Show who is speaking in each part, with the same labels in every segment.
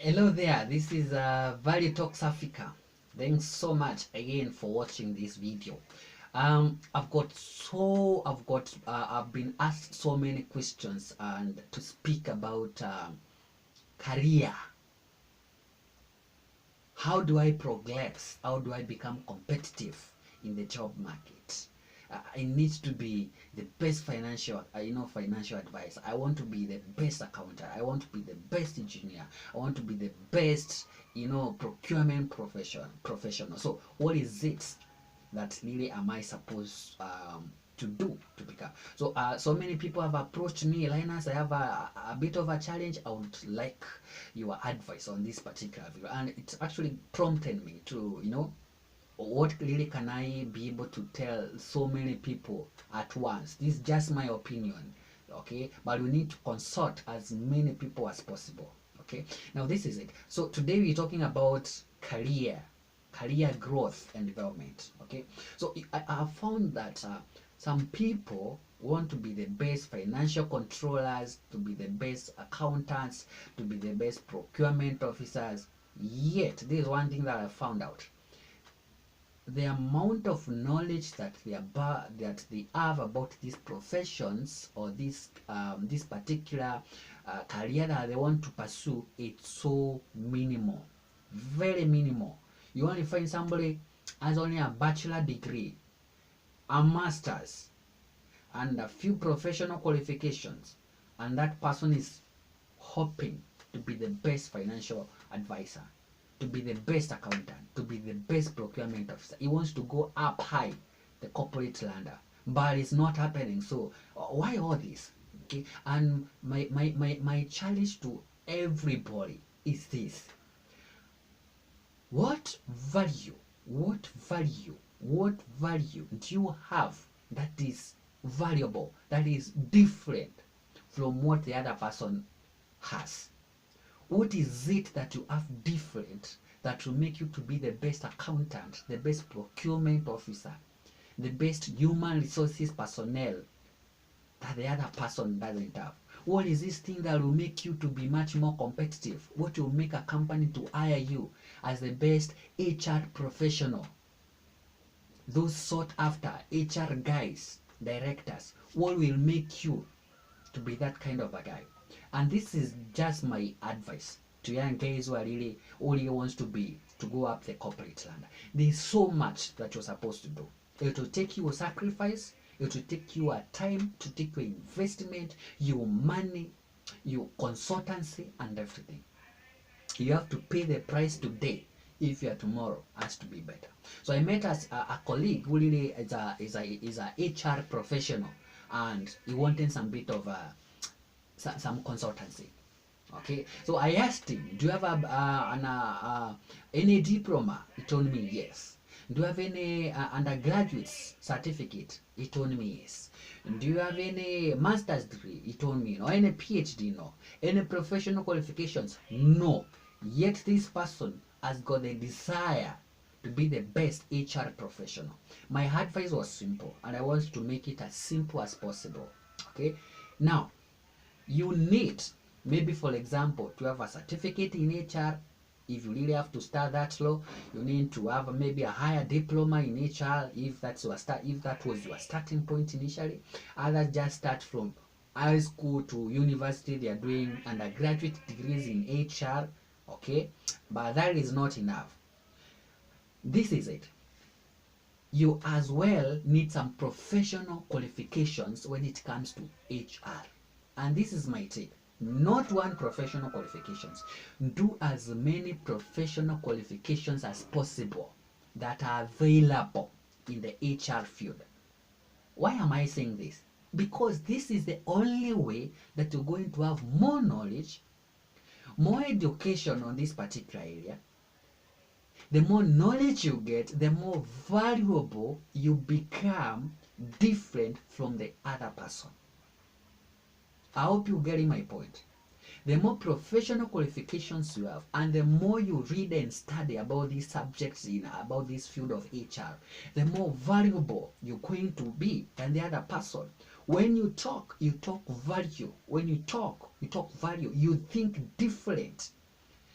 Speaker 1: Hello there, this is Value Talks Africa. Thanks so much again for watching this video. I've been asked so many questions and to speak about career. How do I progress? How do I become competitive in the job market? I need to be the best financial advisor. I want to be the best accountant. I want to be the best engineer. I want to be the best, procurement professional. So what is it that really am I supposed to do to become? So many people have approached me, Linus. I have a bit of a challenge. I would like your advice on this particular video, and it's actually prompted me to, what really can I be able to tell so many people at once? This is just my opinion, okay? But we need to consult as many people as possible, okay? Now this is it. So today we're talking about career growth and development, okay? So I have found that some people want to be the best financial controllers, to be the best accountants, to be the best procurement officers. Yet this is one thing that I found out: the amount of knowledge that they have about these professions, or this particular career that they want to pursue, it's so minimal, very minimal. You only find somebody has only a bachelor degree, a master's, and a few professional qualifications, and that person is hoping to be the best financial advisor, to be the best accountant, to be the best procurement officer. He wants to go up high the corporate ladder, but it's not happening. So why all this? Okay, and my challenge to everybody is this: what value, what value do you have that is valuable, that is different from what the other person has? What is it that you have different that will make you to be the best accountant, the best procurement officer, the best human resources personnel that the other person doesn't have? What is this thing that will make you to be much more competitive? What will make a company to hire you as the best HR professional? Those sought after HR guys, directors, what will make you to be that kind of a guy? And this is just my advice to young guys who are really all he wants to be to go up the corporate ladder. There's so much that you're supposed to do. It will take you a sacrifice, it will take you a time, to take your investment, your money, your consultancy, and everything. You have to pay the price today if your tomorrow has to be better. So I met as a colleague who really is a HR professional, and he wanted some bit of some consultancy. Okay, so I asked him, do you have any diploma? He told me yes. Do you have any undergraduate certificate? He told me yes. Do you have any master's degree? He told me no. Any PhD? No. Any professional qualifications? No. Yet this person has got the desire to be the best HR professional. My advice was simple, and I want to make it as simple as possible. Okay, now you need, maybe for example, to have a certificate in HR. If you really have to start that low, you need to have maybe a higher diploma in HR, if that was your starting point initially. Others just start from high school to university, they are doing undergraduate degrees in HR. Okay, but that is not enough. This is it: you as well need some professional qualifications when it comes to HR. And this is my take: not one professional qualifications. Do as many professional qualifications as possible that are available in the HR field. Why am I saying this? Because this is the only way that you're going to have more knowledge, more education on this particular area. The more knowledge you get, the more valuable you become, different from the other person. I hope you're getting my point. The more professional qualifications you have, and the more you read and study about these subjects about this field of HR, the more valuable you're going to be than the other person. When you talk value. When you talk value. You think different.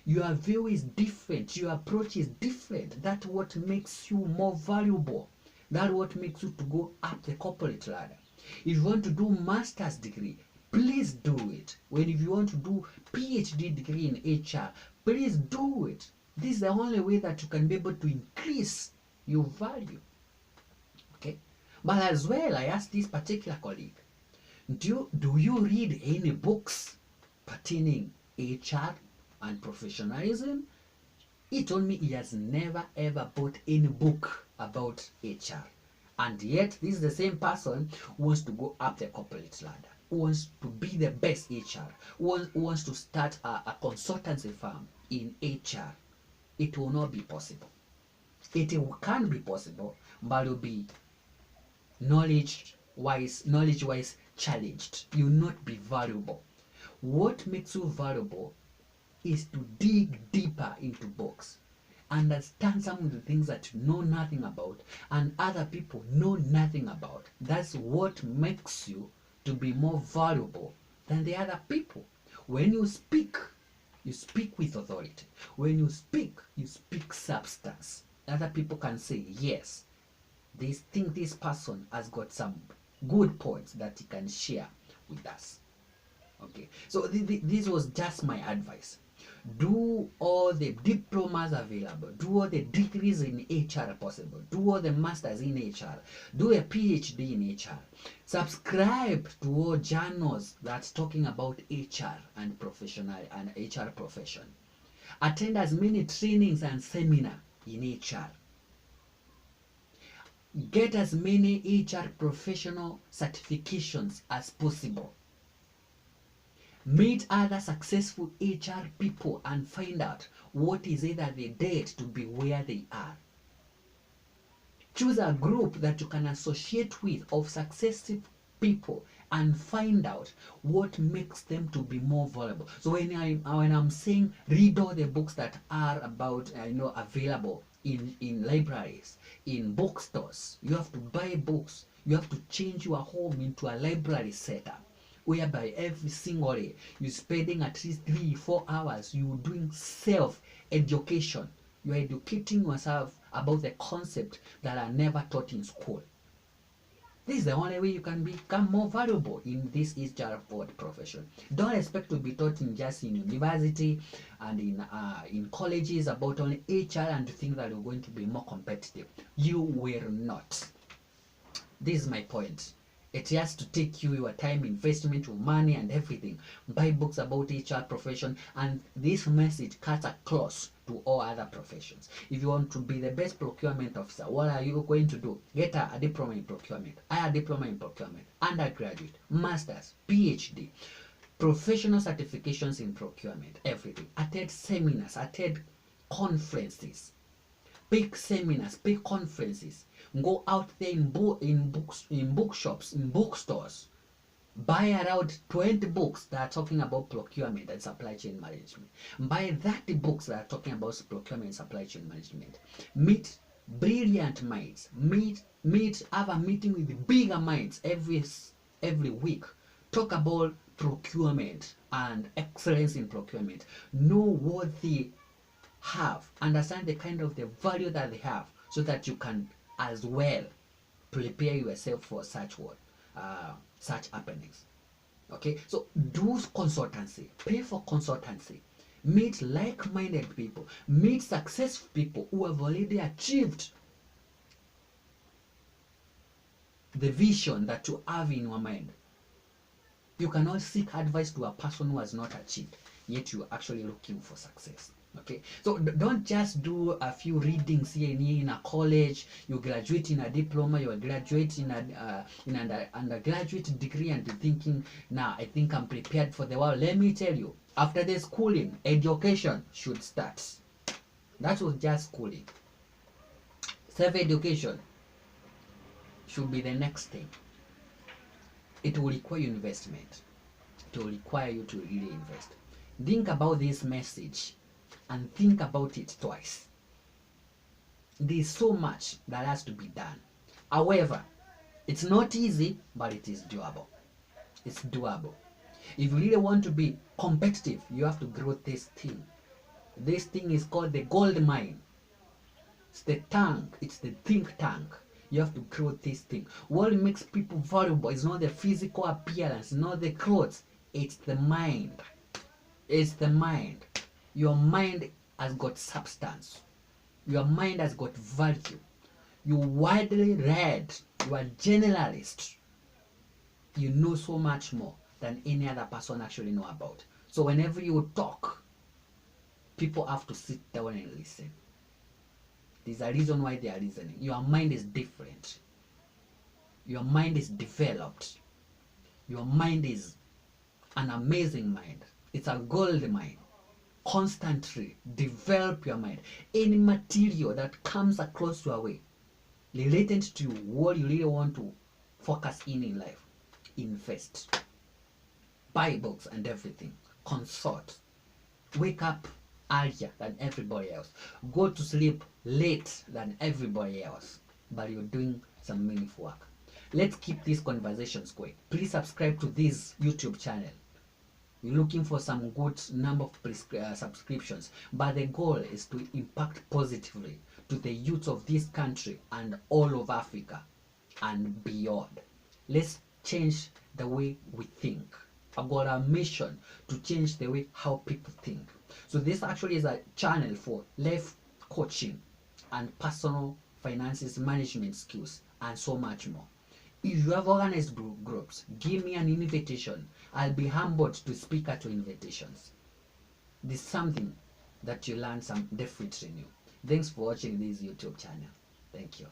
Speaker 1: Your view is different. Your approach is different. That's what makes you more valuable. That's what makes you to go up the corporate ladder. If you want to do master's degree, please do it. If you want to do PhD degree in HR, please do it. This is the only way that you can be able to increase your value. Okay? But as well, I asked this particular colleague, do you read any books pertaining HR and professionalism? He told me he has never ever bought any book about HR. And yet, this is the same person who wants to go up the corporate ladder, who wants to be the best HR, who wants to start a consultancy firm in HR. It will not be possible. It can be possible, but it will be knowledge-wise challenged. You will not be valuable. What makes you valuable is to dig deeper into books, understand some of the things that you know nothing about and other people know nothing about. That's what makes you to be more valuable than the other people. When you speak with authority. When you speak substance. Other people can say, yes, they think this person has got some good points that he can share with us. Okay, so this was just my advice. Do all the diplomas available, do all the degrees in HR possible, do all the masters in HR, do a PhD in HR, subscribe to all journals that's talking about HR and HR profession, attend as many trainings and seminars in HR, get as many HR professional certifications as possible. Meet other successful HR people and find out what is it that they did to be where they are. Choose a group that you can associate with of successful people and find out what makes them to be more valuable. So when I'm saying read all the books that are about available in libraries, in bookstores, you have to buy books. You have to change your home into a library setup, whereby every single day you're spending at least 3-4 hours, you're doing self-education. You're educating yourself about the concepts that are never taught in school. This is the only way you can become more valuable in this HR profession. Don't expect to be taught in university and in colleges about only HR and to think that you're going to be more competitive. You will not. This is my point. It has to take you your time, investment, your money and everything. Buy books about HR profession, and this message cuts across to all other professions. If you want to be the best procurement officer, what are you going to do? Get a diploma in procurement, a diploma in procurement, undergraduate, master's, PhD, professional certifications in procurement, everything. Attend seminars, attend conferences. Big seminars, big conferences. Go out there in bookshops, in bookstores. Buy around 20 books that are talking about procurement and supply chain management. Buy 30 books that are talking about procurement and supply chain management. Meet brilliant minds. Have a meeting with bigger minds every week. Talk about procurement and excellence in procurement. Know what they have, understand the kind of the value that they have, so that you can as well prepare yourself for such happenings. Okay, so do consultancy, pay for consultancy, meet like-minded people, meet successful people who have already achieved the vision that you have in your mind. You cannot seek advice to a person who has not achieved, yet you're actually looking for success. Okay, so don't just do a few readings here and here in a college. You graduate in a diploma, you graduate in an undergraduate degree, and you're thinking, now I think I'm prepared for the world. Let me tell you, after the schooling, education should start. That was just schooling. Self-education should be the next thing. It will require investment. It will require you to really invest. Think about this message and think about it twice. There's so much that has to be done. However, it's not easy, but it is doable. It's doable. If you really want to be competitive, you have to grow this thing. This thing is called the gold mine. It's the tank. It's the think tank. You have to grow this thing. What makes people valuable is not the physical appearance, not the clothes. It's the mind. It's the mind. Your mind has got substance. Your mind has got value. You widely read. You are generalist. You know so much more than any other person actually know about. So whenever you talk, people have to sit down and listen. There's a reason why they are listening. Your mind is different. Your mind is developed. Your mind is an amazing mind. It's a gold mine. Constantly develop your mind. Any material that comes across your way related to what you really want to focus in life, invest. Buy books and everything. Consult. Wake up earlier than everybody else. Go to sleep late than everybody else. But you're doing some meaningful work. Let's keep these conversations going. Please subscribe to this YouTube channel. We're looking for some good number of subscriptions. But the goal is to impact positively to the youth of this country and all of Africa and beyond. Let's change the way we think. I've got a mission to change the way how people think. So this actually is a channel for life coaching and personal finances management skills and so much more. If you have organized groups, give me an invitation. I'll be humbled to speak at your invitations. This is something that you learn some differently new. Thanks for watching this YouTube channel. Thank you.